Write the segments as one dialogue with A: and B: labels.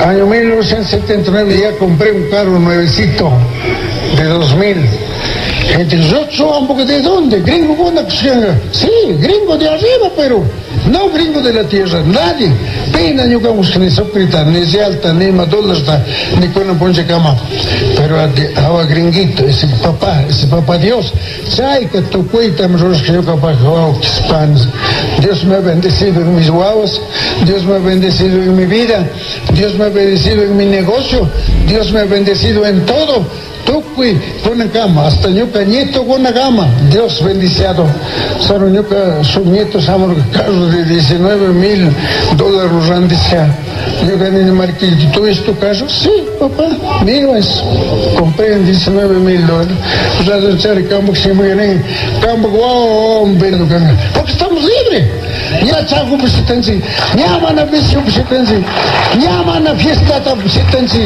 A: Año 1979 ya compré un carro nuevecito de 2000. Gente, ¿de dónde? Gringo, sí, gringo de arriba, pero no gringo de la tierra, nadie. Pena yo como que ni soprita, ni se alta, ni madulas, ni con una ponche cama. Pero ahora gringuito, ese papá Dios, say que tu cuita me que yo capaz Dios me ha bendecido en mis guaguas, Dios me ha bendecido en mi vida, Dios me ha bendecido en mi negocio, Dios me ha bendecido en todo. Tuqui con una cama, hasta ñuca nieto con una cama, Dios bendiciado. Solo ñuca sus nietos amor carros de $19,000 randicia. Ñuca ni marquillo, ¿tú ves tu carro? Sí, papá, mío es. Compré en $19,000. O sea, de ser campo que se mueren, campo guau, porque estamos libres. Ya chago visitanci, ya mana visio visitanci, ya mana fiesta visitanci,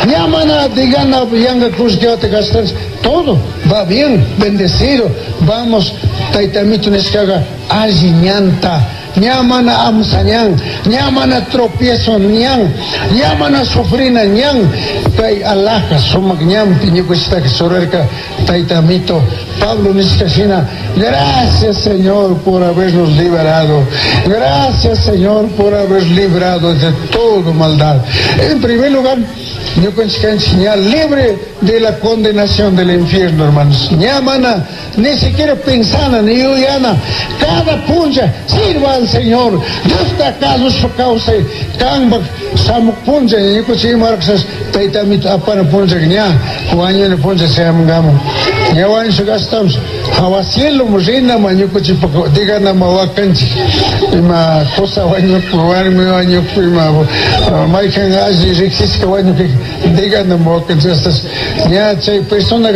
A: ya mana digana yanga cruz que te gastas, todo va bien, bendecido, vamos, taitamito nescaga, ajiñanta, ñamana amsañan, ñamana tropiezo ñan, ñamana sufrina ñan, kay alaja, somak ñan, piñucuista que sorerca, taitamito, Pablo Niscasina, gracias Señor por habernos liberado, gracias Señor por haber librado de toda maldad. En primer lugar, yo pensé enseñar libre de la condenación del infierno, hermanos. Ñamana, ni siquiera pensana, ni huyana, cada punja sirva al Señor. Dios está acá, su causa, kambak, samuk punja, y yo pensé marxas, taitamit apana punja, ña, guaña punja se amgamo. Ya van su gastamos, hawasielo mujina mañuco chipaco, diga na mawakanchi, ima cosa waño kuwani mi waño ima maikan aji rixiska waño que diga na mawakanchi estas ya chay persona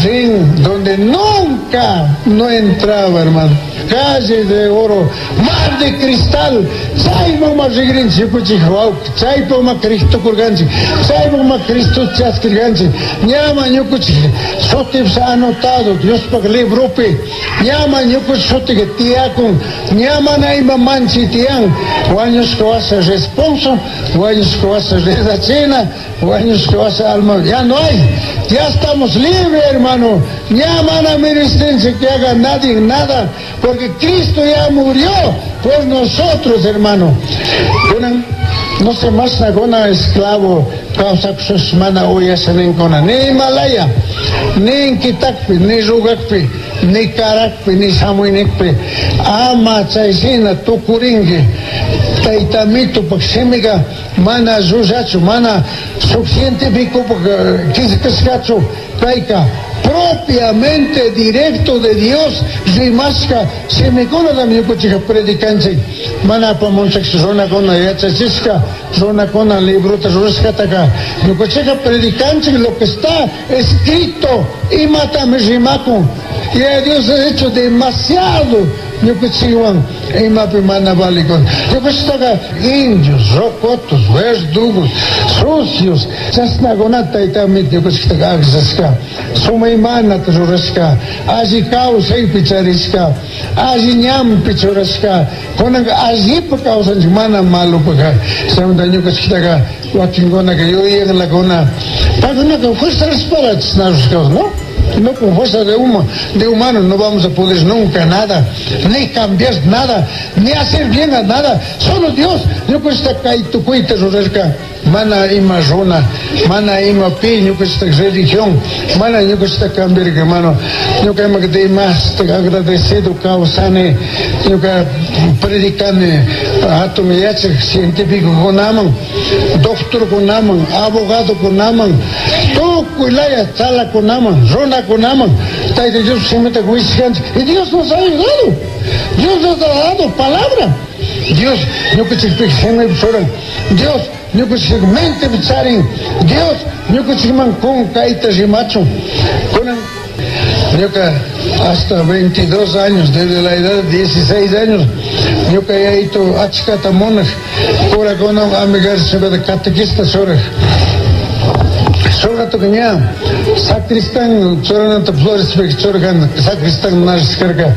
A: ring donde nunca no entraba, hermano. Calle de oro, mar de cristal, chay mama rigrin chipuchi hawau, chay poma Cristo kurganchi, chay mama Cristo chaskirganchi, ñama ñukuchi, sotip anotado, Dios para librope, llama ñuco sote que tiacon, llama naima manchi tian, guaños que vas a responso, guaños que vas a redacena, guaños que vas a alma, ya no hay, ya estamos libres, hermano, llama a mi resistencia que haga nadie nada, porque Cristo ya murió por nosotros, hermano. No se más nagona esclavo causa que sus mana hoy se nencona ni Himalaya ni en Kitakpi ni Rugakpi ni Karakpi ni Samuinekpi ama chaisina tukuringi taitamito paksimiga mana zuzachu mana subcientífico kizkaskachu kaika propiamente directo de Dios, rimasca, se me cola la mi cochica predicante, mana pa monsex zona con la yachachisca, zona con la libruta ruscataca, mi cochica predicante, lo que está escrito, y mata mi rimaco, y a Dios ha hecho demasiado, mi cochiwan, y mapi mana valicon, yo cochica indios, rocotos, verdugos, sucios, chasnagonata y también, yo cochica agzasca, suma imana tazuraska, aji causa y picharisca, aji ñam pichurasca, con aji por causa de mana malo porque se un daño que se haga guachingona que yo llegue en la cona, para una que fuerza las palas, ¿no? No con fuerza de humano no vamos a poder nunca nada, ni cambiar nada, ni hacer bien a nada, solo Dios. Yo que está acá y tu cuita rurelca, mana ima zona, mana ima pi, yo que está religión, mana yo que está cambiar hermano, yo que me quedé más agradecido causane, yo que predicane a tu miyache científico con aman, doctor con aman, abogado con aman, todo cuilaya sala con aman, zona con aman, Dios se mete con y Dios nos ha ayudado, Dios nos ha dado palabra, Dios, yo que se me Dios, yo que se mente picharin, Dios, yo que se man con caitas y macho, yo que hasta 22 años, desde la edad de 16 años, yo que he ido a Chicatamonas, por acá no amigar se ve de catequista sobre. Sogato kanya, sacristán, chorananta flores, chorgan, sacristán narskarga.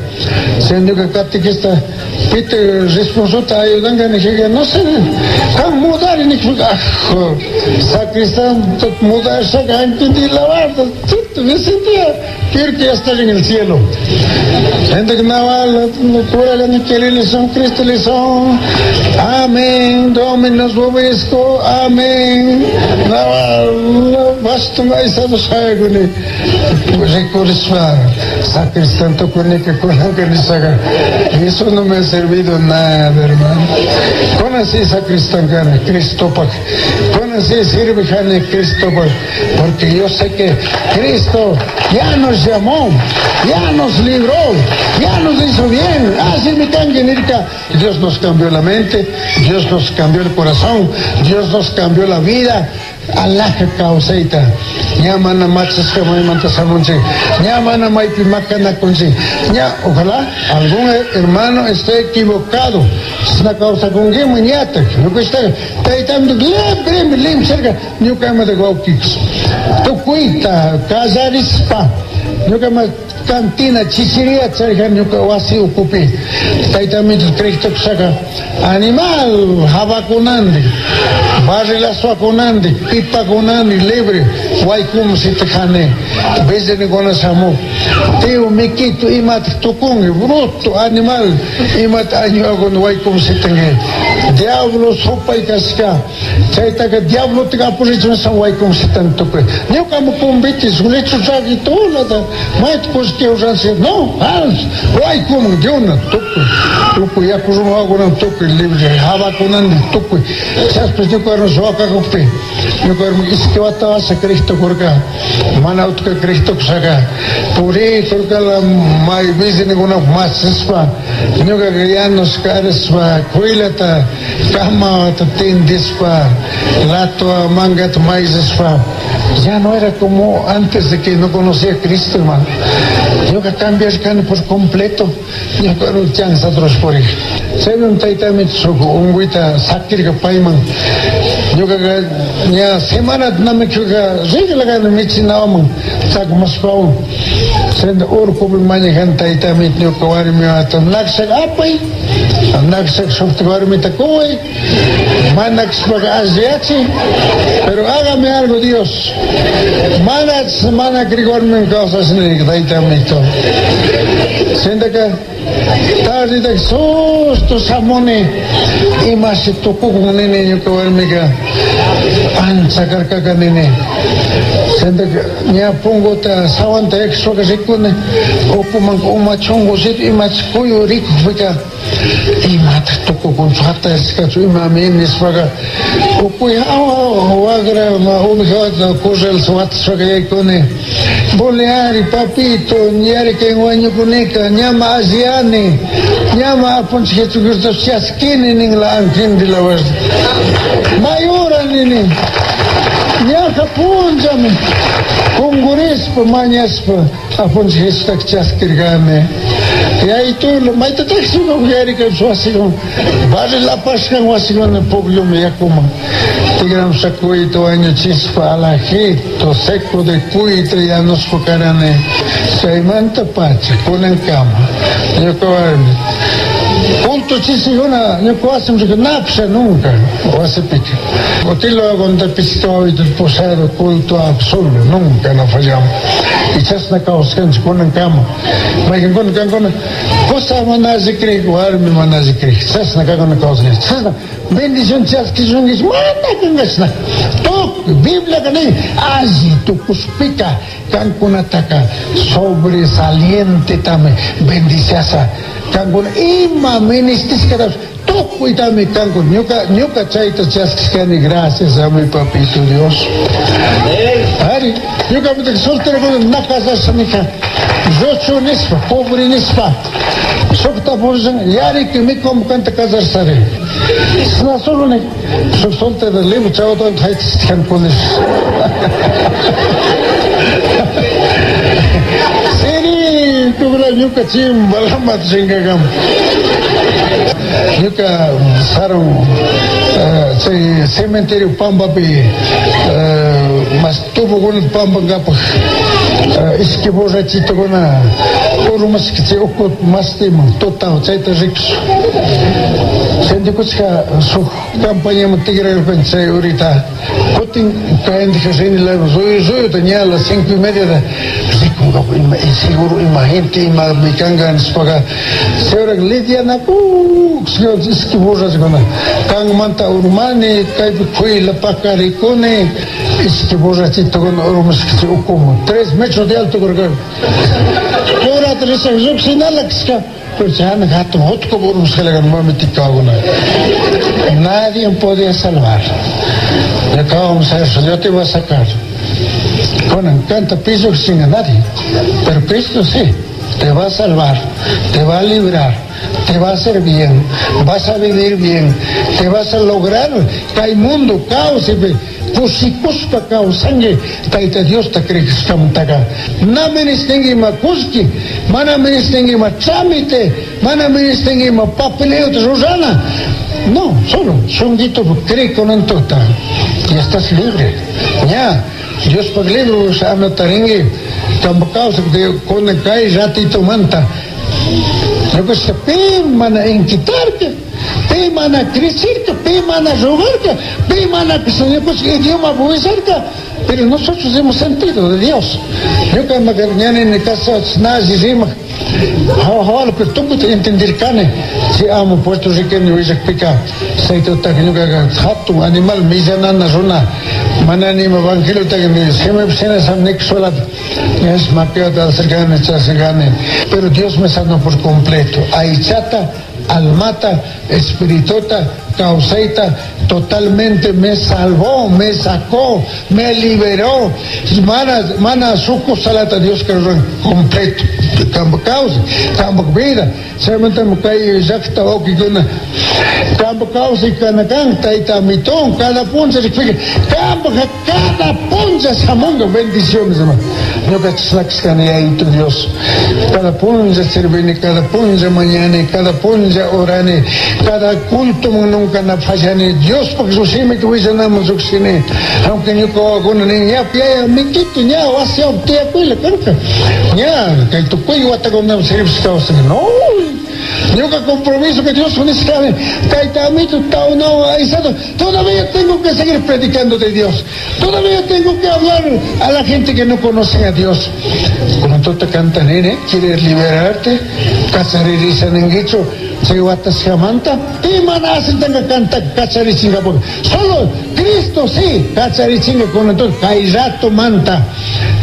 A: Siendo que catequista, pite responsota ayudan que no sé, can mudar ni sacristán mudar saca entendí la verdad, me sentía que estar en el cielo. Siendo que naval, no cura la que son Cristo le son. Amén, Dominus vobisco, amén. Naval, basta mais a dos agone. Recursar, sacristán tocone que con la que saca. Eso no me ha servido nada, hermano. Con así sacristán gana, Cristo Pac. Con así sirve gana Cristo Pac. Porque yo sé que Cristo ya nos llamó, ya nos libró, ya nos hizo bien. Así me canguenirca. Dios nos cambió la mente, Dios nos cambió el corazón, Dios nos cambió la vida. Allah causaita nyamana machas que me mantas amunche nyamana maipi macana conche ojalá algún hermano esté equivocado es una causa con que mañata no que está taitando lim cerca ni cama de gauquix tu cuita casarispa no cama cantina chichiria cerca ni que wasi ocupe taitamente Cristo saca animal habacunandi barrila suaconandi, pipa conandi, libre, guay como si te jane, ves en con samu, teo me quito imat tucungi, bruto animal, imat año con guay como si tenga, diablo sopa y casca, chaita que diablo te capulicho esa guay como si tanto que, yo como convite, su lecho chagi toda, mais pues que usanse, no, guay como de una, tucu ya pues no hago un tucu libre, haba conandi tucu, sabes pues yo no soy acá cope, yo creo que es que va a estar a Cristo porque manaut que Cristo saca, por ahí porque la mai vez ninguna más es pa, yo creo que ya nos cares pa, cuílata, cama te tendis pa, lato manga te mais es pa, ya no era como antes de que no conocía a Cristo, hermano. Yo que cambias can por completo, yo creo que chance otros por ahí. Se ve un taitamit un guita sakir que paiman. Yo que ya semana no me chuga, sigue la gana me chinaman, saco más pau. Sendo or como manejan taitamit yo que var me atan naksak apai, naksak software me takoy, manax paga asiachi, pero hágame algo Dios. Mana grigorme cosas ni taitamit. Sendo que tarde de susto samone y más se tocó con nene yo que var me que ancha carca nene. Sendo que ya pongo ta sawanta extra que se pone o como un machongo se y más cuyo rico fica y mata tocó con falta es que su mami es paga o cuya o agra ma o mejor cosa el swat que con boleari papito niari que guaño coneca llama asiane llama a ponche Jesucristo chasquine en la antin de la verdad mayora nene ya capunjame con gurespa mañaspa a ponche Jesucristo chasquirgame y ahí tú lo maite texto no quiere que eso así vale la pasca o así con el pueblo me ya como tigram sacuito año chispa alajito seco de cuito ya nos focarane se manta pache con el cama yo cobarme punto chisigona yo coasem que napsa nunca o hace pique o te lo hago de pistola y del posado culto absoluto nunca no fallamos y chasna causens con el cama me con cosa manazi cree guarme manazi cree chasna con causens chasna bendición chas que son es manda con chasna to biblia que ni así tu puspica can con ataca sobresaliente también bendiciasa can con ima menistis caras to cuidame can con ñuca chaita chas que ni gracias a mi papito Dios Ari yo que me soltero con na casa samika yo nispa pobre nispa sopta borjan yari que me como canta casar sare na solo ne so soltero de limo chao don heights can con seri tu la yuca chim balamat singagam yuca saron cementerio Pambapi más tuvo con el pambangapa. Es que borrachito con una por más que se ocupa más tema total chaita ricos. Senti que su campaña matigra que pensé ahorita. Cotin caen de que la yo tenía a las 5:30 de seguro imagínate me cangan spaga. Se ahora Lidia na es que borracho con kang manta urmani kai fue la pacaricone es que borrachito con más que se ocupa 3 metros de alto creo. Ahora tres años sin Alexa, pues ya han gato otro por un selegan mameticado. Nadie podía salvar. Le acabamos a eso, yo te voy a sacar. Con encanta piso sin a nadie, pero Cristo sí, te va a salvar, te va a librar, te va a hacer bien, vas a vivir bien, te vas a lograr, cae mundo, caos y pusicuspa caos sangre, taita Dios te cree que estamos acá. No menestengue ma kuski, mana menestengue ma trámite, mana menestengue ma papeleo de Rosana. No, solo, son dito cree con antota y estás libre. Ya, Dios por libro, ama taringue, tampoco de con cae ratito manta. Lo que se pe mana en quitarte, pe mana crecer, pe mana robar, pe mana que se pues idioma voy cerca, pero nosotros hemos sentido de Dios. Yo que me mañana en casa nazi rima, ahora pero tú puedes entender cane, si amo puertorriqueño voy a explicar, se trata que yo que hatu animal misanana zona, manani me evangelio que me se me psena sam nexola, es maqueo de cercana chasegane, pero Dios me sanó por completo. Aichata, almata, espiritota, causaita, totalmente me salvó, me sacó, me liberó. Mana suco salata Dios que completo. Campo causa, campo vida. Solamente me cae exacta o que con campo causa y canacan, taita mitón, cada punza se explica. Campo cada punza samundo bendiciones, hermano. Yo que slax canea en tu Dios. Cada punza servine, cada punza mañana, cada punza orane, cada culto nunca na fallane. Dios porque su sime que hoy sanamos oxine. Aunque yo con niña pia me quito ya o hacia obtea cuela carca. Ya, que tu cuello hasta con un servicio causa. No. Yo que compromiso que Dios me sabe, todavía tengo que seguir predicando de Dios, todavía tengo que hablar a la gente que no conoce a Dios. Cuando tú te cantas, quieres liberarte, casarizan en guicho, se guata se amanta, y manas tenga canta casarizan, solo Cristo sí, casarizan con entonces, cairato manta.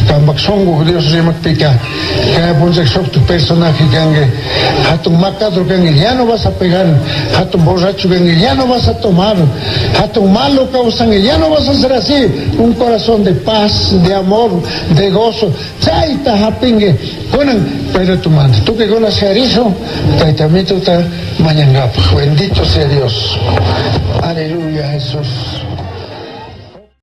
A: Cambaxongo, Dios se me explica, que ponse tu personaje gangue, a tu macadro gangue, ya no vas a pegar, a tu borracho gangue, ya no vas a tomar, a tu malo causangue, ya no vas a ser así, un corazón de paz, de amor, de gozo, chaita japingue, ponen, pero tu mano, tú que conoces a eso, taitamito está mañana, bendito sea Dios, aleluya Jesús.